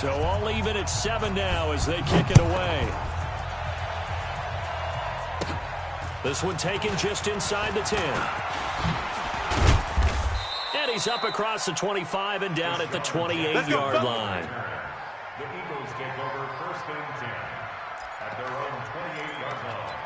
So all even at 7 now as they kick it away. This one taken just inside the 10. And he's up across the 25 and down at the 28-yard line. The Eagles take over 1st and 10 at their own 28-yard line.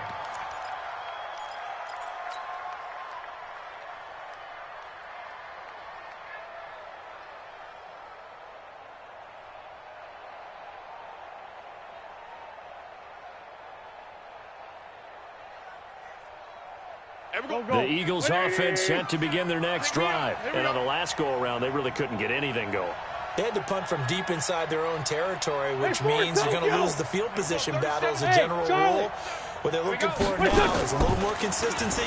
The Eagles offense set to begin their next drive. And on the last go-around, they really couldn't get anything going. They had to punt from deep inside their own territory, which means you're going to lose the field position battle as a general rule. What they're looking for now is a little more consistency,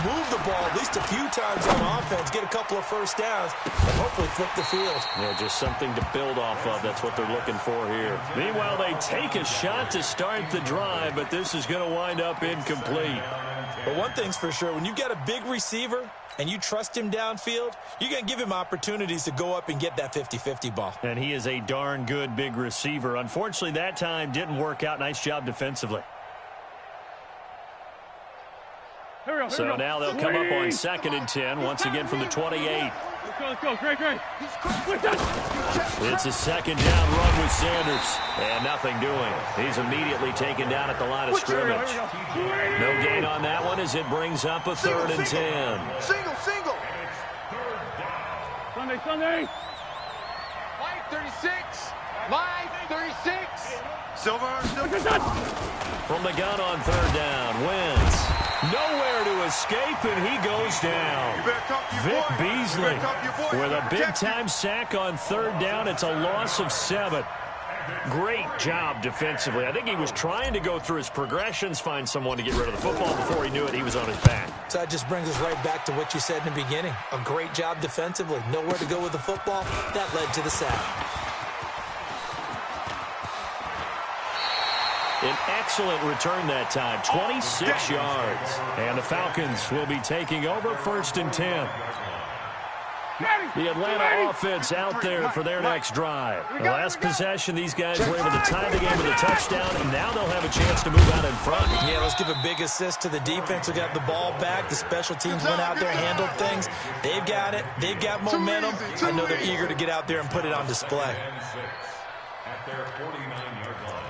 move the ball at least a few times on offense, get a couple of first downs, and hopefully flip the field. Yeah, just something to build off of. That's what they're looking for here. Meanwhile, they take a shot to start the drive, but this is going to wind up incomplete. But one thing's for sure, when you got a big receiver and you trust him downfield, you're going to give him opportunities to go up and get that 50-50 ball. And he is a darn good big receiver. Unfortunately, that time didn't work out. Nice job defensively. So now they'll come up on 2nd and 10, once again from the 28. Let's go, great. It's a 2nd down run with Sanders. And nothing doing. He's immediately taken down at the line of scrimmage. No gain on that one as it brings up a 3rd and 10. Single. Sunday. Mike 36. Silver. From the gun on 3rd down, Wentz. Nowhere to escape, and he goes down. Vic Beasley with a big-time sack on 3rd down. It's a loss of 7. Great job defensively. I think he was trying to go through his progressions, find someone to get rid of the football. Before he knew it, he was on his back. So that just brings us right back to what you said in the beginning. A great job defensively. Nowhere to go with the football. That led to the sack. An excellent return that time, 26 yards. And the Falcons will be taking over 1st and 10. The Atlanta offense out there for their next drive. The last possession, these guys were able to tie the game with a touchdown, and now they'll have a chance to move out in front. Yeah, let's give a big assist to the defense who got the ball back. The special teams went out there, handled things. They've got it. They've got momentum. I know they're eager to get out there and put it on display. At their 49-yard line.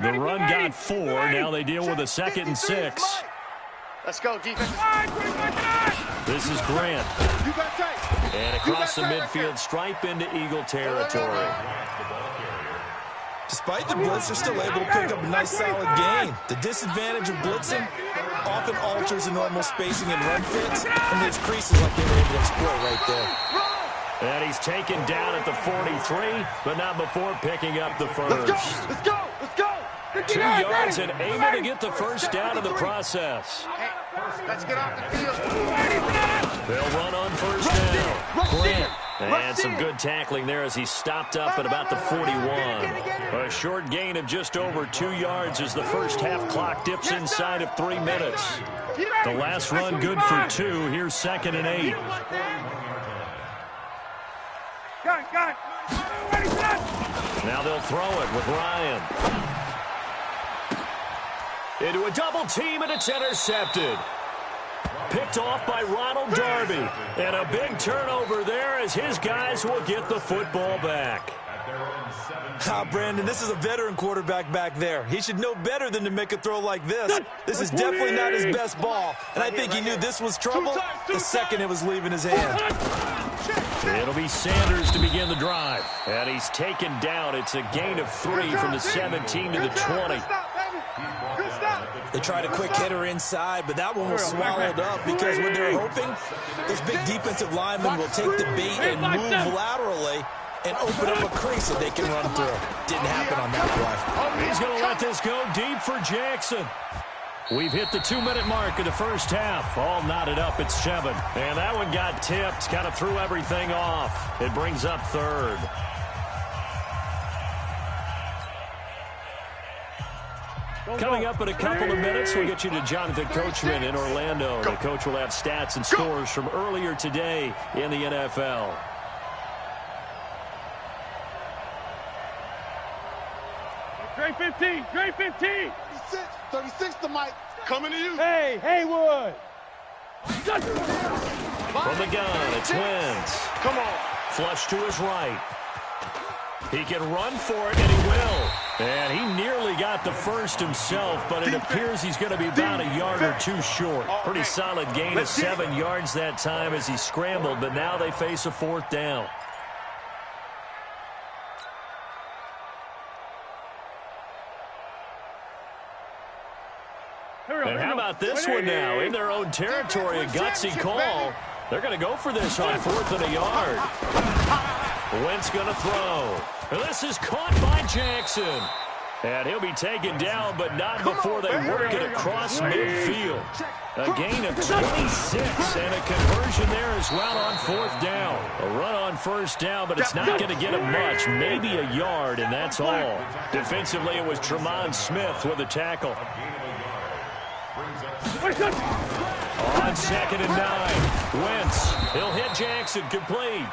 The run got 4. Now they deal with a 2nd and 6. Let's go, defense. This is Grant. And across the midfield, stripe into Eagle territory. Despite the blitz, they're still able to pick up a nice solid gain. The disadvantage of blitzing often alters the normal spacing and run fits, and there's creases like they were able to exploit right there. And he's taken down at the 43, but not before picking up the first. Let's go. 2 yards and able to get the first down in the process. Hey, let's get off the field. They'll run on 1st down. Grant. And some good tackling there as he stopped up at about the 41. A short gain of just over 2 yards as the first half clock dips inside of 3 minutes. The last run good for 2. Here's 2nd and 8. Now they'll throw it with Ryan. Into a double team, and it's intercepted. Picked off by Ronald Darby. And a big turnover there as his guys will get the football back. Brandon, this is a veteran quarterback back there. He should know better than to make a throw like this. This is definitely not his best ball, and I think he knew this was trouble the second it was leaving his hand. It'll be Sanders to begin the drive, and he's taken down. It's a gain of 3 from the 17 to the 20. They tried a quick hitter inside, but that one was swallowed up because what they're hoping, those big defensive linemen will take the bait and move laterally and open up a crease that they can run through. Didn't happen on that play. He's going to let this go deep for Jackson. We've hit the 2-minute mark of the first half. All knotted up at 7. And that one got tipped, kind of threw everything off. It brings up 3rd. Coming up in a couple of minutes, we'll get you to Jonathan Coachman in Orlando. The coach will have stats and scores from earlier today in the NFL. Grade 15. Grade 15. 36 to Mike. Coming to you. Hey, Haywood. From the gun, it's Wentz. Come on. Flush to his right. He can run for it, and he will. And he nearly got the first himself, but it appears he's going to be about a yard or two short. Pretty solid gain of 7 yards that time as he scrambled, but now they face a 4th down. And how about this one now? In their own territory, a gutsy call. They're going to go for this on 4th and a yard. Wentz going to throw. This is caught by Jackson. And he'll be taken down, but not before they work it across midfield. A gain of 26 and a conversion there as well on 4th down. A run on 1st down, but it's not going to get him much. Maybe a yard, and that's all. Defensively, it was Tremont Smith with a tackle. On 2nd and 9, Wentz. He'll hit Jackson, complete.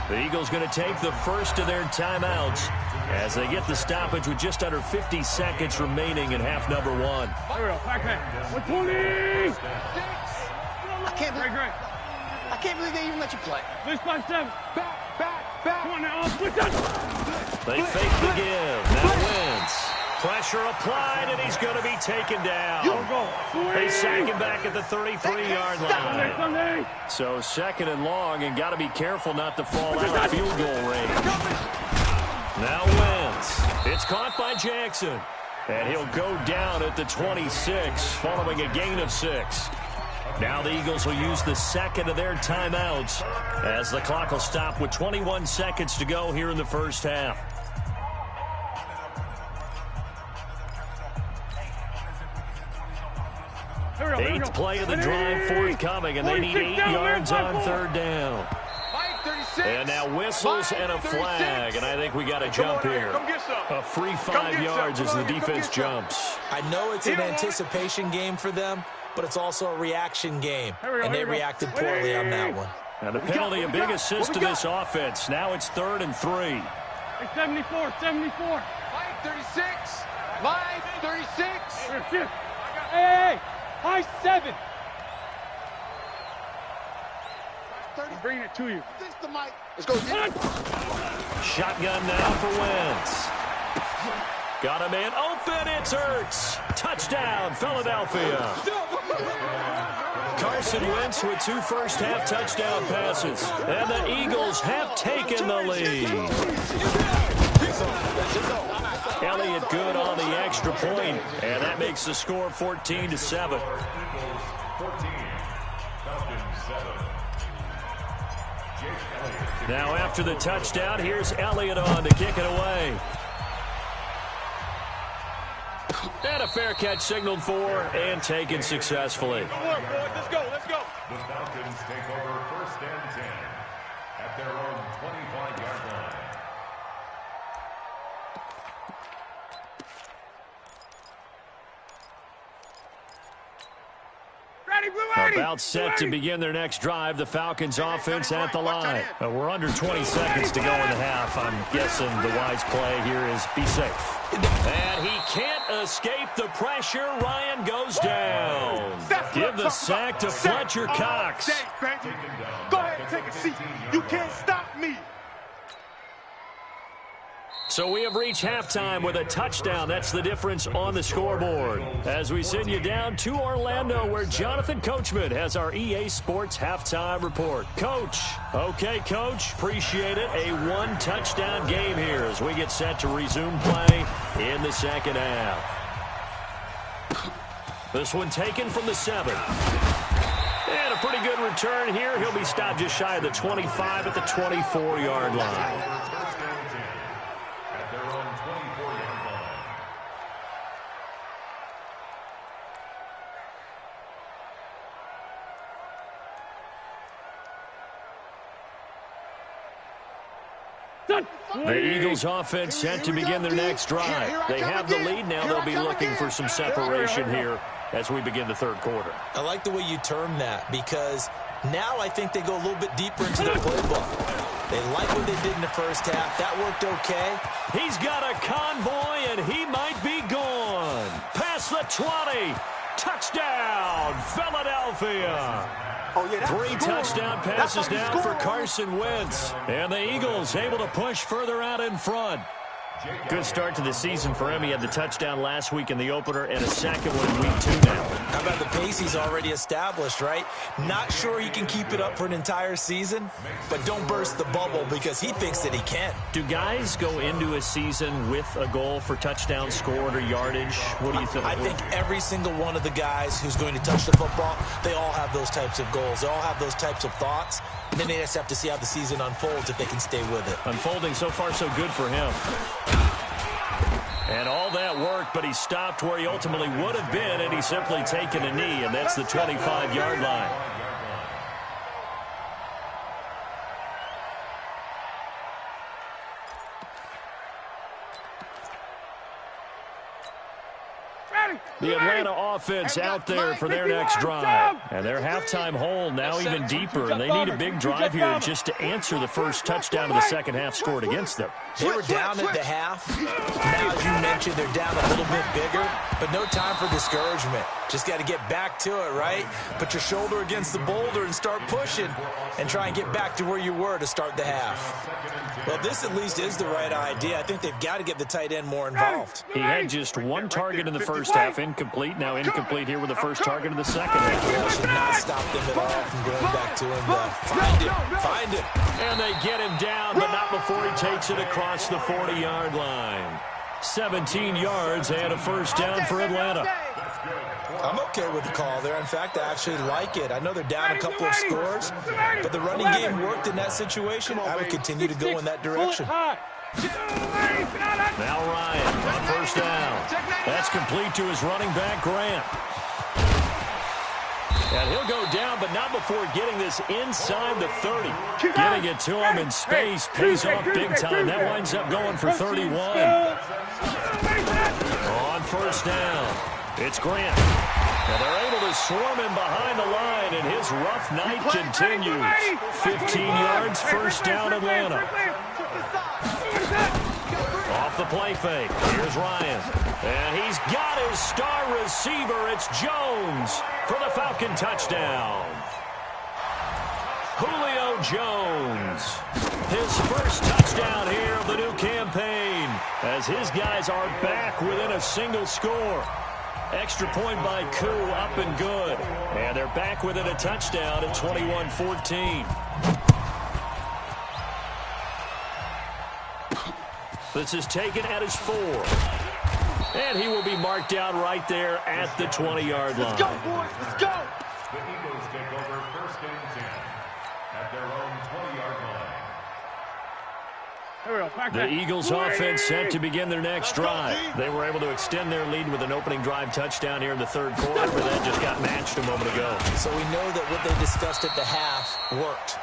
The Eagles going to take the first of their timeouts as they get the stoppage with just under 50 seconds remaining in half number 1. 120. I can't believe they even let you play. This by 7. Back. Come on now, switch up. They fake the give. Now Wentz. Pressure applied, and he's going to be taken down. They sack him back at the 33-yard line. So 2nd and long, and got to be careful not to fall out of field goal range. Now Wentz. It's caught by Jackson. And he'll go down at the 26, following a gain of 6. Now the Eagles will use the 2nd of their timeouts as the clock will stop with 21 seconds to go here in the 1st half. 8th play of the drive forthcoming, and they need 8 yards on 3rd down. And now whistles and a flag, and I think we got a jump here. A free 5 yards as the defense jumps. I know it's an anticipation game for them, but it's also a reaction game, and they reacted poorly on that one. And a penalty, a big assist to this offense. Now it's 3rd and 3. 74. Line 36. Line 36. Hey. High 7. I'm bringing it to you. Let's go. Shotgun now for Wentz. Got a man open. It's Ertz. Touchdown, Philadelphia. Carson Wentz with 2 first-half touchdown passes. And the Eagles have taken the lead. Elliott good on the extra point, and that makes the score 14-7. Now after the touchdown, here's Elliott on to kick it away. And a fair catch signaled for and taken successfully. Let's go. The Falcons take over 1st and 10 at their own 25-yard line. About set to begin their next drive. The Falcons offense at the line. We're under 20 seconds to go in the half. I'm guessing the wise play here is be safe. And he can't escape the pressure. Ryan goes down. Give the sack to Fletcher Cox. Go ahead and take a seat. You can't stop me. So we have reached halftime with a touchdown. That's the difference on the scoreboard. As we send you down to Orlando, where Jonathan Coachman has our EA Sports halftime report. Coach. Okay, Coach. Appreciate it. A 1-touchdown game here as we get set to resume play in the 2nd half. This one taken from the 7. And a pretty good return here. He'll be stopped just shy of the 25 at the 24-yard line. The Eagles offense set to begin their next drive. They have the lead now. They'll be looking for some separation here as we begin the 3rd quarter. I like the way you term that, because now I think they go a little bit deeper into their playbook. They like what they did in the first half. That worked okay. He's got a convoy, and he might be gone. Past the 20. Touchdown, Philadelphia. Oh, yeah, 3 touchdown passes now for Carson Wentz. And the Eagles able to push further out in front. Good start to the season for him. He had the touchdown last week in the opener and a second one in week 2 now. How about the pace he's already established, right? Not sure he can keep it up for an entire season, but don't burst the bubble because he thinks that he can. Do guys go into a season with a goal for touchdown scored or yardage? What do you think? I think every single one of the guys who's going to touch the football, they all have those types of goals. They all have those types of thoughts. And then they just have to see how the season unfolds if they can stay with it. Unfolding so far so good for him. And all that worked, but he stopped where he ultimately would have been, and he's simply taken a knee, and that's the 25-yard line. The Atlanta offense out there for their next drive. And their halftime hole now even deeper, and they need a big drive here just to answer the first touchdown of the second half scored against them. They were down at the half. Now, as you mentioned, they're down a little bit bigger, but no time for discouragement. Just got to get back to it, right? Put your shoulder against the boulder and start pushing and try and get back to where you were to start the half. Well, this at least is the right idea. I think they've got to get the tight end more involved. He had just 1 target in the first half, incomplete. Now incomplete here with the first target of the second half. That should not stop them at all from going back to him. Find him. And they get him down, but not before he takes it across the 40-yard line. 17 yards and a first down for Atlanta. I'm okay with the call there. In fact, I actually like it. I know they're down a couple of scores, but the running game worked in that situation. I would continue to go in that direction. Now Ryan on first down. That's complete to his running back, Grant. And he'll go down, but not before getting this inside the 30. Getting it to him in space pays off big time. That winds up going for 31. On first down, it's Grant. And they're able to swarm him behind the line, and his rough night continues. 15 yards, first down, Atlanta. Off the play fake. Here's Ryan. And he's got his star receiver. It's Jones for the Falcon touchdown. Julio Jones. His first touchdown here of the new campaign as his guys are back within a single score. Extra point by Koo, up and good. And they're back within a touchdown at 21-14. This is taken at his 4. And he will be marked down right there at the 20-yard line. Let's go, boys. Let's go. The Eagles take over first and 10 at their own 20-yard line. The Eagles offense set to begin their next drive. They were able to extend their lead with an opening drive touchdown here in the third quarter, but that just got matched a moment ago. So we know that what they discussed at the half worked.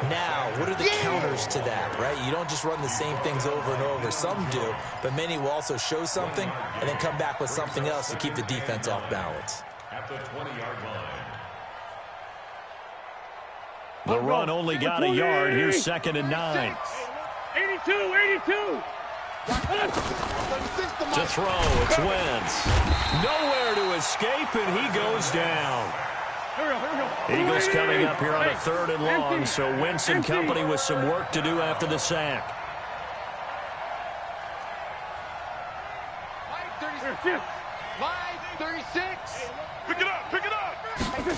Now, what are the counters to that, right? You don't just run the same things over and over. Some do, but many will also show something and then come back with something else to keep the defense off balance. At the 20-yard line. The run only got a yard. Here's 2nd and 9. 82. To throw, it's Wentz. Nowhere to escape, and he goes down. Eagles coming up here on a 3rd and long, so Wentz and company with some work to do after the sack. Line 36. Pick it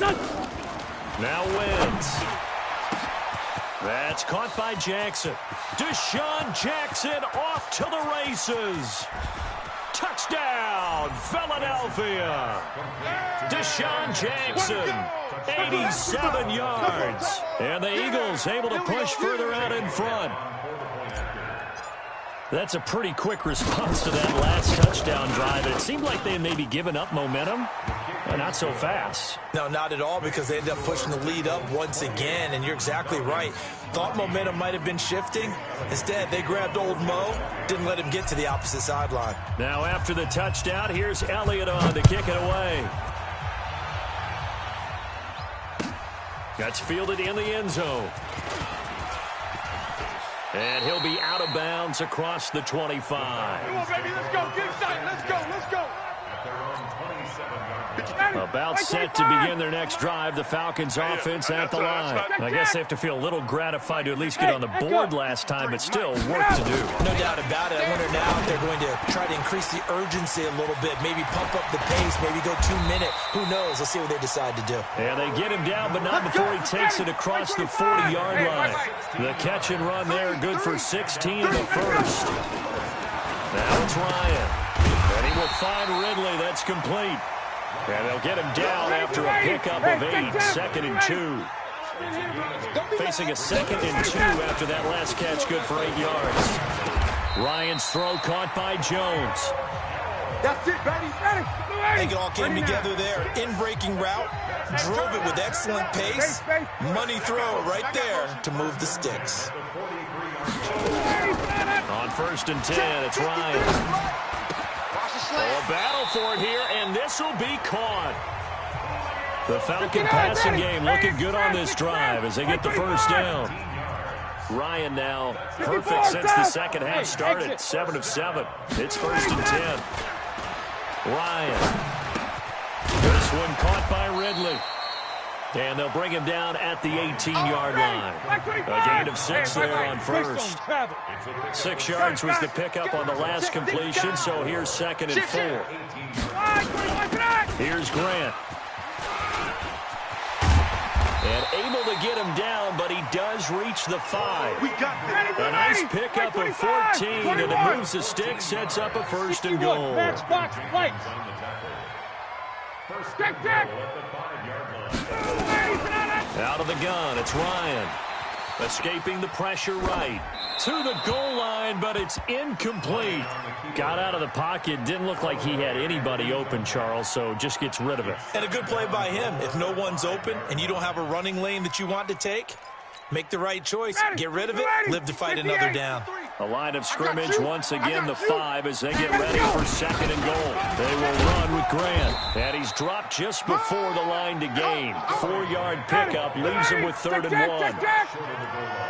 up. Now Wentz. That's caught by Jackson. Deshaun Jackson off to the races. Touchdown, Philadelphia. Deshaun Jackson, 87 yards. And the Eagles able to push further out in front. That's a pretty quick response to that last touchdown drive. It seemed like they had maybe given up momentum. Not so fast. No, not at all, because they ended up pushing the lead up once again, and you're exactly right. Thought momentum might have been shifting. Instead, they grabbed old Mo, didn't let him get to the opposite sideline. Now after the touchdown, here's Elliott on to kick it away. That's fielded in the end zone. And he'll be out of bounds across the 25. Come on, baby, let's go. Get excited. Let's go. Let's go. About set to begin their next drive. The Falcons offense at the line. I guess they have to feel a little gratified to at least get on the board last time, but still work to do. No doubt about it. I wonder now if they're going to try to increase the urgency a little bit, maybe pump up the pace, maybe go 2-minute. Who knows? Let's see what they decide to do. And they get him down, but not before he takes it across the 40-yard line. The catch and run there, good for 16 in the first. Now it's Ryan. And he will find Ridley. That's complete. And they'll get him down after a pickup of 8, 2nd and 2. Facing a 2nd and 2 after that last catch, good for 8 yards. Ryan's throw caught by Jones. That's it, baby. I think it all came together there. In-breaking route, drove it with excellent pace. Money throw right there to move the sticks. On 1st and 10, it's Ryan. Oh, a battle for it here, and this will be caught. The Falcon passing game looking good on this drive as they get the first down. Ryan now perfect since the second half started, 7 of 7. It's 1st and 10. Ryan. This one caught by Ridley. And they'll bring him down at the 18-yard line. A gain of 6 there on first. 6 yards was the pickup on the last completion, so here's 2nd and 4. Here's Grant. And able to get him down, but he does reach the 5. A nice pickup of 14, and it moves the stick, sets up a 1st and goal. Out of the gun, it's Ryan. Escaping the pressure right. To the goal line, but it's incomplete. Got out of the pocket. Didn't look like he had anybody open, Charles, so just gets rid of it. And a good play by him. If no one's open and you don't have a running lane that you want to take, make the right choice. Get rid of it. Live to fight another down. A line of scrimmage, once again the 5 as they get ready for 2nd and goal. They will run with Grant. And he's dropped just before the line to gain. 4-yard pickup leaves him with 3rd and 1.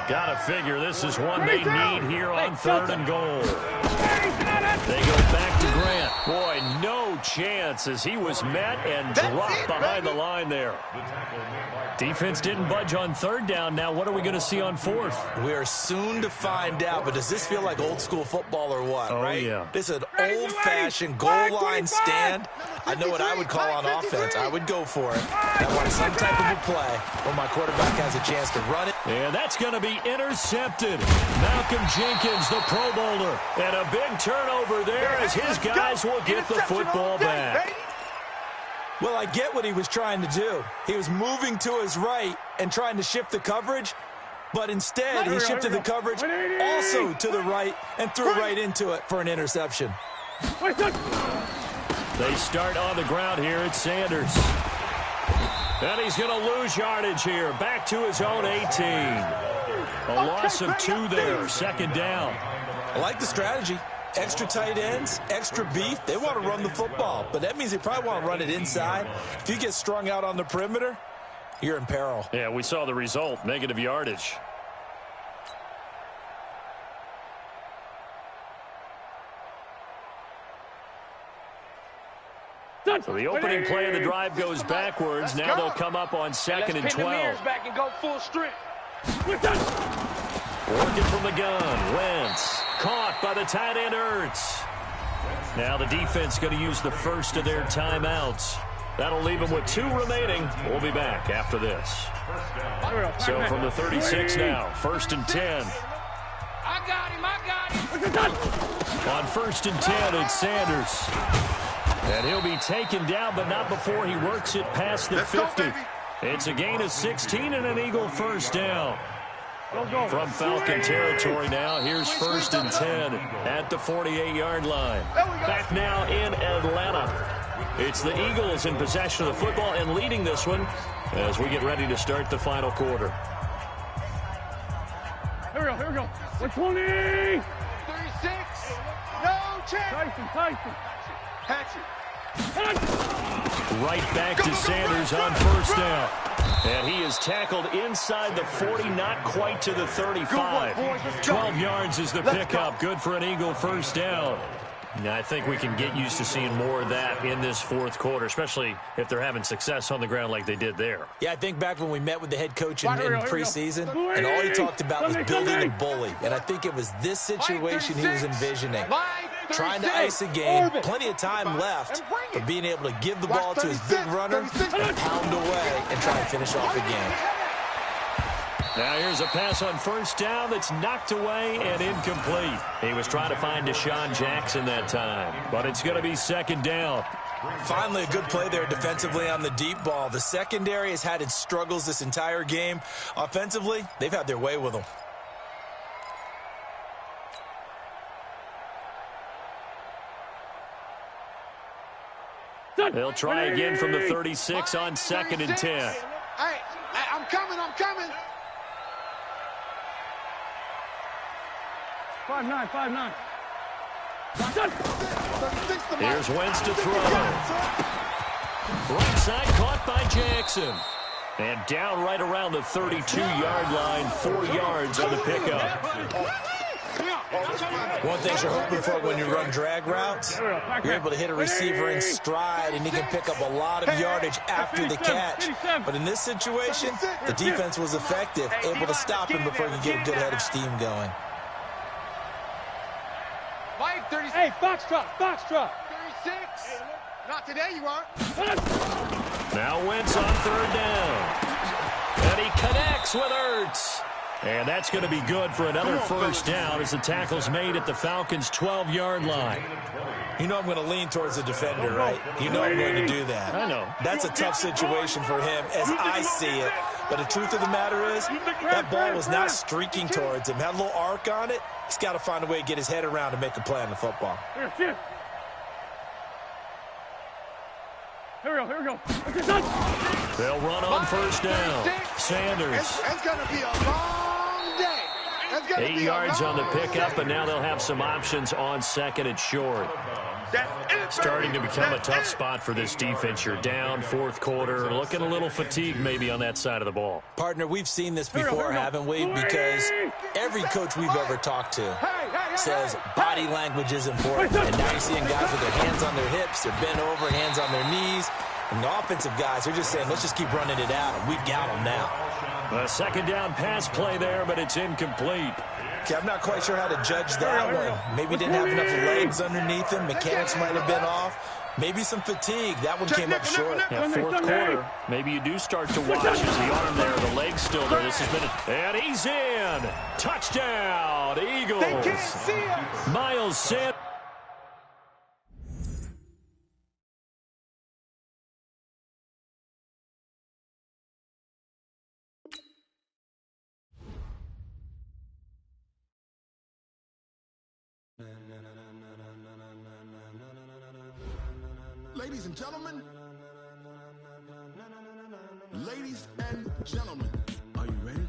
Gotta figure this is one they need here on 3rd and goal. They go back to Grant. Boy, no chance as he was met and dropped behind the line there. Defense didn't budge on 3rd down. Now what are we going to see on 4th? We are soon to find out, but does this feel like old school football or what, right? Yeah. This is an old-fashioned goal line stand. I know what I would call on offense. I would go for it. I want some type of a play where my quarterback has a chance to run it. And that's going to be intercepted. Malcolm Jenkins, the Pro Bowler. And a big turnover there as his guys will get the football back. Well, I get what he was trying to do. He was moving to his right and trying to shift the coverage, but instead he shifted the coverage also to the right and threw right into it for an interception. They start on the ground here at Sanders. And he's going to lose yardage here. Back to his own 18. A loss of 2 there, 2nd down. I like the strategy. Extra tight ends, extra beef. They want to run the football, but that means they probably want to run it inside. If you get strung out on the perimeter, you're in peril. Yeah, we saw the result, negative yardage. So the opening play of the drive goes backwards. Now they'll come up on 2nd and 12. Back and go full strength. Working from the gun. Wentz caught by the tight end Ertz. Now the defense going to use the first of their timeouts. That'll leave them with 2 remaining. We'll be back after this. So from the 36 now, 1st and 10. I got him. On 1st and 10, it's Sanders. And he'll be taken down, but not before he works it past the 50. It's a gain of 16 and an Eagle first down. From Falcon territory now, here's 1st and 10 at the 48-yard line. Back now in Atlanta. It's the Eagles in possession of the football and leading this one as we get ready to start the final quarter. Here we go. 120. 36. No chance. Tyson. Catch it. Right back to Sanders on 1st down. And he is tackled inside the 40, not quite to the 35. 12 yards is the pickup. Good for an Eagle first down. Now, I think we can get used to seeing more of that in this fourth quarter, especially if they're having success on the ground like they did there. Yeah, I think back when we met with the head coach in preseason, and all he talked about was building a bully. And I think it was this situation he was envisioning. Trying to ice a game, plenty of time left, but being able to give the ball to his big runner and pound away and try and finish off the game. Now here's a pass on first down that's knocked away and incomplete. He was trying to find Deshaun Jackson that time, but it's going to be second down. Finally, a good play there defensively on the deep ball. The secondary has had its struggles this entire game. Offensively, they've had their way with them. They'll try again from the 36 on 2nd and 10. Hey, I'm coming. 5-9. Here's Wentz to throw. Right side caught by Jackson. And down right around the 32-yard line, 4 yards on the pickup. One thing you're hoping for when you run drag routes, you're able to hit a receiver in stride, and he can pick up a lot of yardage after the catch. But in this situation, the defense was effective, able to stop him before he could get a good head of steam going. Mike, 36. Hey, Foxtrot. 36. Not today, you aren't. Now Wentz on 3rd down. And he connects with Ertz. And that's going to be good for another first down as the tackle's made at the Falcons' 12-yard line. You know I'm going to lean towards the defender, right? You know I'm going to do that. I know. That's a tough situation for him as I see it. But the truth of the matter is, that ball was not streaking towards him. Had a little arc on it. He's got to find a way to get his head around and make a play on the football. Here we go. They'll run on first down. Sanders. It's going to be a long day. 8 yards on the pickup, and now they'll have some options on 2nd and short. Starting to become a tough spot for this defense. You're down, 4th quarter, looking a little fatigued maybe on that side of the ball. Partner, we've seen this before, haven't we? Because every coach we've ever talked to says body language is important. And now you're seeing guys with their hands on their hips, they're bent over, hands on their knees. And the offensive guys, they're just saying, let's just keep running it out, and we've got them now. A 2nd down pass play there, but it's incomplete. Okay, I'm not quite sure how to judge that one. Maybe didn't have enough legs underneath him. Mechanics might have been off. Maybe some fatigue. That one came up short. Yeah, 4th quarter. Maybe you do start to watch as the arm there, the leg's still there. This has been and he's in. Touchdown, Eagles. They can't see us. Miles Sanders. Ladies and gentlemen, are you ready?